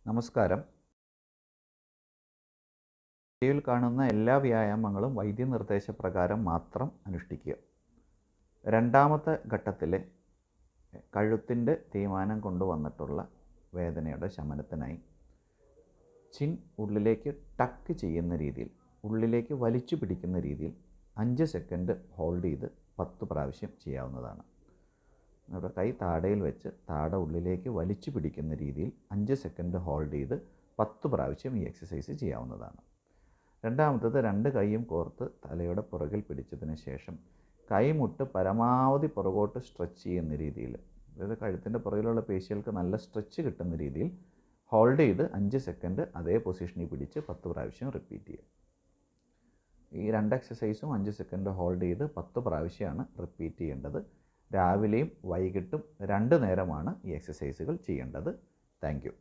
നമസ്കാരം. വീഡിയോയിൽ കാണുന്ന എല്ലാ വ്യായാമങ്ങളും വൈദ്യനിർദ്ദേശപ്രകാരം മാത്രം അനുഷ്ഠിക്കുക. രണ്ടാമത്തെ ഘട്ടത്തിലെ കഴുത്തിൻ്റെ തേയ്മാനം കൊണ്ടുവന്നിട്ടുള്ള വേദനയുടെ ശമനത്തിനായി ചിൻ ഉള്ളിലേക്ക് ടക്ക് ചെയ്യുന്ന രീതിയിൽ, ഉള്ളിലേക്ക് വലിച്ചു പിടിക്കുന്ന രീതിയിൽ 5 സെക്കൻഡ് ഹോൾഡ് ചെയ്ത് 10 പ്രാവശ്യം ചെയ്യാവുന്നതാണ്. നമ്മുടെ കൈ താടയിൽ വെച്ച് താട ഉള്ളിലേക്ക് വലിച്ചു പിടിക്കുന്ന രീതിയിൽ 5 സെക്കൻഡ് ഹോൾഡ് ചെയ്ത് 10 പ്രാവശ്യം ഈ എക്സസൈസ് ചെയ്യാവുന്നതാണ്. രണ്ടാമത്തത് 2 കൈയും കോർത്ത് തലയുടെ പുറകിൽ പിടിച്ചതിന് ശേഷം കൈമുട്ട് പരമാവധി പുറകോട്ട് സ്ട്രെച്ച് ചെയ്യുന്ന രീതിയിൽ, അതായത് കഴുത്തിൻ്റെ പുറകിലുള്ള പേശികൾക്ക് നല്ല സ്ട്രെച്ച് കിട്ടുന്ന രീതിയിൽ ഹോൾഡ് ചെയ്ത് 5 സെക്കൻഡ് അതേ പൊസിഷനിൽ പിടിച്ച് 10 പ്രാവശ്യം റിപ്പീറ്റ് ചെയ്യുക. ഈ 2 എക്സസൈസും 5 സെക്കൻഡ് ഹോൾഡ് ചെയ്ത് 10 പ്രാവശ്യമാണ് റിപ്പീറ്റ് ചെയ്യേണ്ടത്. രാവിലെയും വൈകിട്ടും 2 നേരമാണ് ഈ എക്സസൈസുകൾ ചെയ്യേണ്ടത്. Thank you.